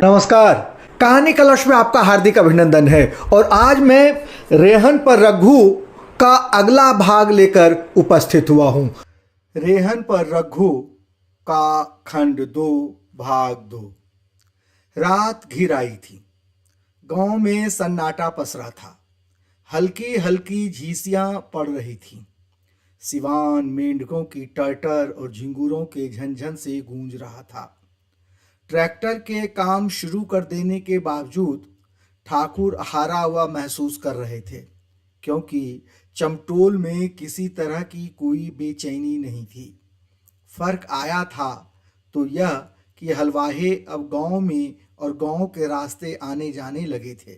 नमस्कार। कहानी कलश में आपका हार्दिक अभिनंदन है और आज मैं रेहन पर रघु का अगला भाग लेकर उपस्थित हुआ हूँ। रेहन पर रघु का खंड 2 भाग 2। रात घिर आई थी। गांव में सन्नाटा पसरा था। हल्की हल्की झींसियां पड़ रही थीं। सिवान मेंढकों की टर्टर और झिंगुरों के झंझन से गूंज रहा था। ट्रैक्टर के काम शुरू कर देने के बावजूद ठाकुर हारा हुआ महसूस कर रहे थे, क्योंकि चमटोल में किसी तरह की कोई बेचैनी नहीं थी। फर्क आया था तो यह कि हलवाहे अब गांव में और गांव के रास्ते आने जाने लगे थे,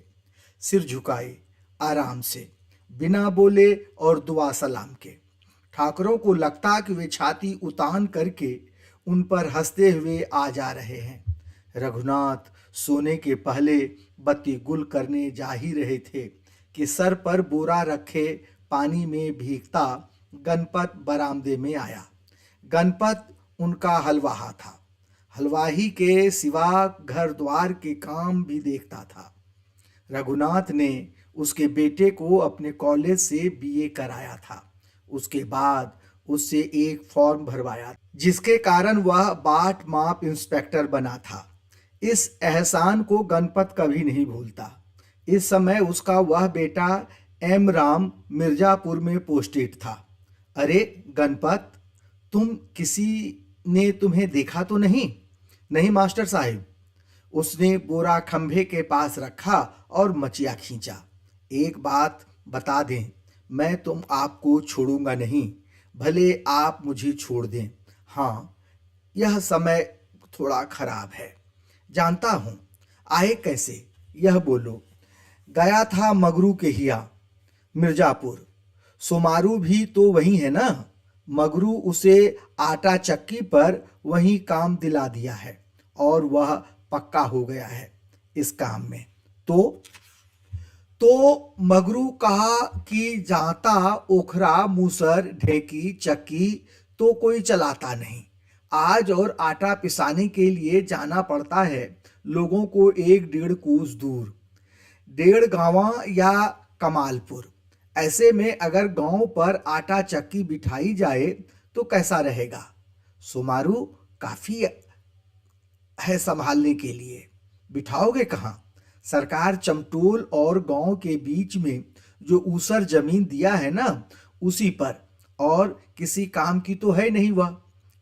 सिर झुकाए, आराम से, बिना बोले और दुआ सलाम के। ठाकुरों को लगता कि वे छाती उतान करके उन पर हंसते हुए आ जा रहे हैं। रघुनाथ सोने के पहले बत्ती गुल करने जा ही रहे थे कि सर पर बोरा रखे पानी में भीगता गणपत बरामदे में आया। गणपत उनका हलवाहा था। हलवाही के सिवा घर द्वार के काम भी देखता था। रघुनाथ ने उसके बेटे को अपने कॉलेज से बीए कराया था। उसके बाद उससे एक फॉर्म भरवाया, जिसके कारण वह बाट माप इंस्पेक्टर बना था। इस एहसान को गणपत कभी नहीं भूलता। इस समय उसका वह बेटा एम राम मिर्जापुर में पोस्टेड था। अरे गणपत, किसी ने तुम्हें देखा तो नहीं? नहीं मास्टर साहब। उसने बोरा खंभे के पास रखा और मचिया खींचा। एक बात बता दें, मैं आपको छोड़ूंगा नहीं, भले आप मुझे छोड़ दें। हाँ, यह समय थोड़ा खराब है, जानता हूं। आए कैसे, यह बोलो। गया था मगरू के हिया, मिर्जापुर। सोमारू भी तो वही है ना? मगरू उसे आटा चक्की पर वही काम दिला दिया है और वह पक्का हो गया है इस काम में। तो मगरू कहा कि जाता ओखरा मूसर ढेकी चक्की तो कोई चलाता नहीं। आज और आटा पिसाने के लिए जाना पड़ता है लोगों को 1-1.5 कोस दूर, 1.5 गांवा या कमालपुर। ऐसे में अगर गांव पर आटा चक्की बिठाई जाए तो कैसा रहेगा? सोमारू काफी है संभालने के लिए। बिठाओगे कहाँ? सरकार चमटोल और गांव के बीच में जो ऊसर जमीन दिया है ना, उसी पर, और किसी काम की तो है नहीं वह।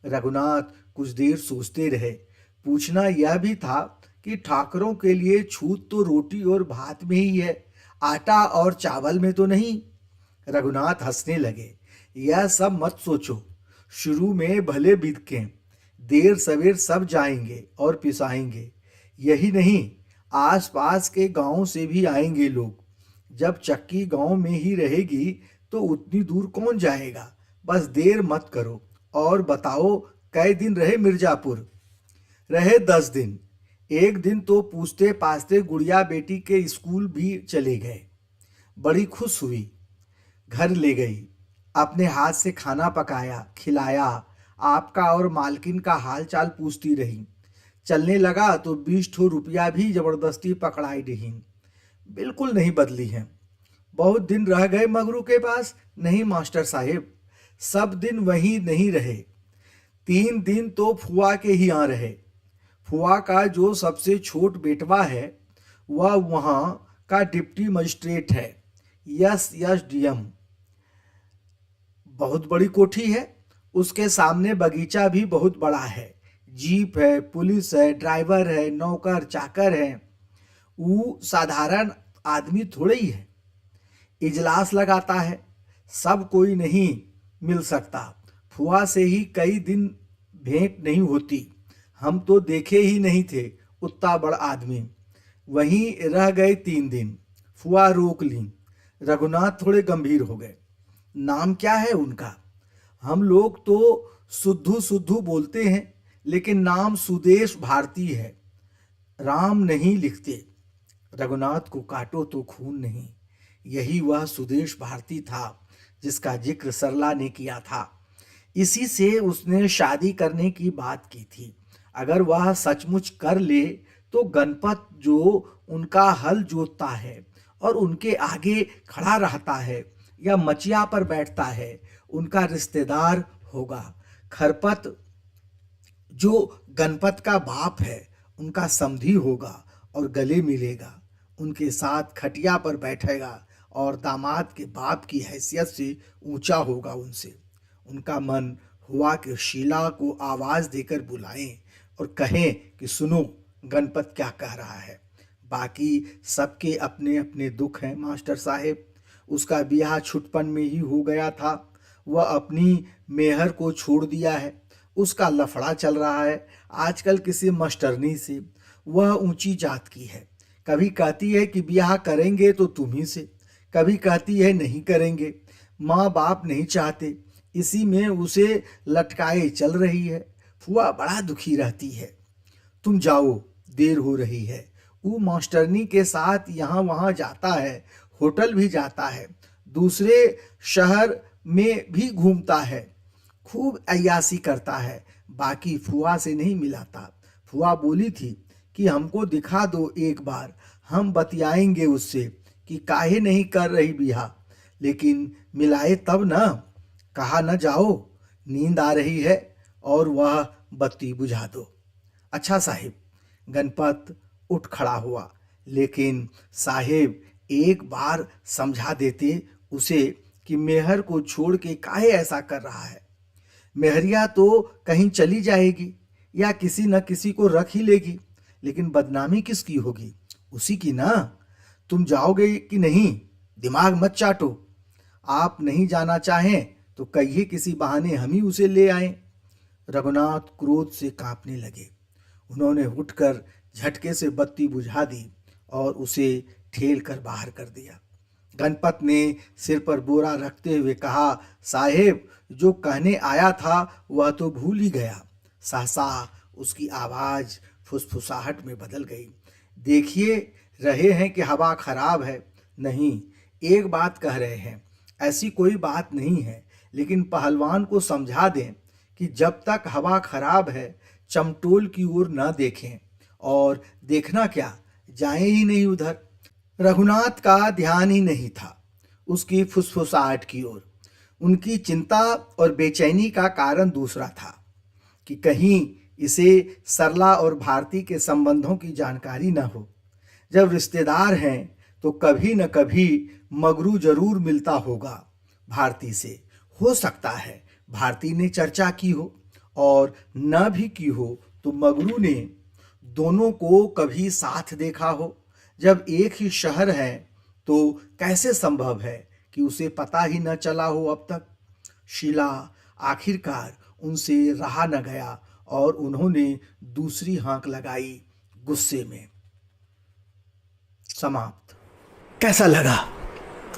रघुनाथ कुछ देर सोचते रहे। पूछना यह भी था कि ठाकरों के लिए छूत तो रोटी और भात में ही है, आटा और चावल में तो नहीं। रघुनाथ हंसने लगे। यह सब मत सोचो, शुरू में भले बिदकें, देर सवेर सब जाएंगे और पिसाएंगे। यही नहीं, आसपास के गांव से भी आएंगे लोग। जब चक्की गांव में ही रहेगी तो उतनी दूर कौन जाएगा? बस देर मत करो। और बताओ, कई दिन रहे मिर्जापुर? रहे 10 दिन। एक दिन तो पूछते पाछते गुड़िया बेटी के स्कूल भी चले गए। बड़ी खुश हुई, घर ले गई, अपने हाथ से खाना पकाया, खिलाया, आपका और मालकिन का हाल चाल पूछती रही। चलने लगा तो 20 ठो रुपया भी जबरदस्ती पकड़ाई रही। बिल्कुल नहीं बदली है। बहुत दिन रह गए मगरू के पास? नहीं मास्टर साहेब, सब दिन वहीं नहीं रहे। 3 दिन तो फुआ के ही यहाँ रहे। फुआ का जो सबसे छोट बेटवा है वह वहाँ का डिप्टी मजिस्ट्रेट है, SDM। बहुत बड़ी कोठी है। उसके सामने बगीचा भी बहुत बड़ा है। जीप है, पुलिस है, ड्राइवर है, नौकर चाकर है। वो साधारण आदमी थोड़े ही है। इजलास लगाता है, सब कोई नहीं मिल सकता। फुआ से ही कई दिन भेंट नहीं होती। हम तो देखे ही नहीं थे उतना बड़ा आदमी। वहीं रह गए 3 दिन। फुआ रोक ली। रघुनाथ थोड़े गंभीर हो गए। नाम क्या है उनका? हम लोग तो सुद्धू सुद्धू बोलते हैं, लेकिन नाम सुदेश भारती है। राम नहीं लिखते। रघुनाथ को काटो तो खून नहीं। यही वह सुदेश भारती था जिसका जिक्र सरला ने किया था। इसी से उसने शादी करने की बात की थी। अगर वह सचमुच कर ले तो गणपत जो उनका हल जोतता है और उनके आगे खड़ा रहता है या मचिया पर बैठता है, उनका रिश्तेदार होगा। खरपत जो गणपत का बाप है उनका समधी होगा और गले मिलेगा, उनके साथ खटिया पर बैठेगा और दामाद के बाप की हैसियत से ऊंचा होगा उनसे। उनका मन हुआ कि शीला को आवाज़ देकर बुलाएं और कहें कि सुनो गणपत क्या कह रहा है। बाकी सबके अपने अपने दुख हैं मास्टर साहेब। उसका ब्याह छुटपन में ही हो गया था, वह अपनी मेहर को छोड़ दिया है, उसका लफड़ा चल रहा है आजकल किसी मास्टरनी से, वह ऊंची जात की है। कभी कहती है कि ब्याह करेंगे तो तुम्ही से, कभी कहती है नहीं करेंगे, माँ बाप नहीं चाहते, इसी में उसे लटकाए चल रही है। फुआ बड़ा दुखी रहती है। तुम जाओ, देर हो रही है। वो मास्टरनी के साथ यहाँ वहाँ जाता है, होटल भी जाता है, दूसरे शहर में भी घूमता है, खूब अय्यासी करता है, बाकी फुआ से नहीं मिलाता। फुआ बोली थी कि हमको दिखा दो एक बार, हम बतियाएंगे उससे कि काहे नहीं कर रही बिहा, लेकिन मिलाए तब ना। कहा न जाओ, नींद आ रही है और वह बत्ती बुझा दो। अच्छा साहिब। गणपत उठ खड़ा हुआ, लेकिन साहेब एक बार समझा देते उसे कि मेहर को छोड़ के काहे ऐसा कर रहा है। मेहरिया तो कहीं चली जाएगी या किसी न किसी को रख ही लेगी, लेकिन बदनामी किसकी होगी? उसी की ना। तुम जाओगे कि नहीं? दिमाग मत चाटो। आप नहीं जाना चाहें तो कहिए किसी बहाने हम ही उसे ले आएं। रघुनाथ क्रोध से कांपने लगे। उन्होंने उठकर झटके से बत्ती बुझा दी और उसे ठेल कर बाहर कर दिया। गणपत ने सिर पर बोरा रखते हुए कहा, साहेब जो कहने आया था वह तो भूल ही गया। सहसा उसकी आवाज़ फुसफुसाहट में बदल गई। देखिए रहे हैं कि हवा खराब है, नहीं, एक बात कह रहे हैं, ऐसी कोई बात नहीं है, लेकिन पहलवान को समझा दें कि जब तक हवा खराब है चमटोल की ओर न देखें, और देखना क्या, जाएं ही नहीं उधर। रघुनाथ का ध्यान ही नहीं था उसकी फुसफुसाहट की ओर। उनकी चिंता और बेचैनी का कारण दूसरा था कि कहीं इसे सरला और भारती के संबंधों की जानकारी न हो। जब रिश्तेदार हैं तो कभी न कभी मगरू जरूर मिलता होगा भारती से। हो सकता है भारती ने चर्चा की हो, और न भी की हो तो मगरू ने दोनों को कभी साथ देखा हो। जब एक ही शहर है तो कैसे संभव है कि उसे पता ही न चला हो अब तक। शीला आखिरकार उनसे रहा न गया और उन्होंने दूसरी हाँक लगाई गुस्से में। समाप्त। कैसा लगा?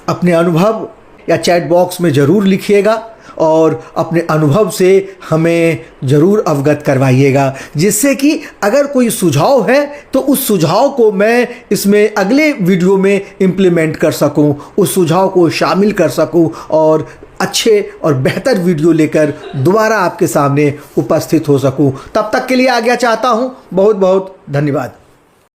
अपने अनुभव या चैट बॉक्स में ज़रूर लिखिएगा और अपने अनुभव से हमें ज़रूर अवगत करवाइएगा, जिससे कि अगर कोई सुझाव है तो उस सुझाव को मैं इसमें अगले वीडियो में इम्प्लीमेंट कर सकूं, उस सुझाव को शामिल कर सकूं और अच्छे और बेहतर वीडियो लेकर दोबारा आपके सामने उपस्थित हो सकूं। तब तक के लिए आज्ञा चाहता हूं। बहुत बहुत धन्यवाद।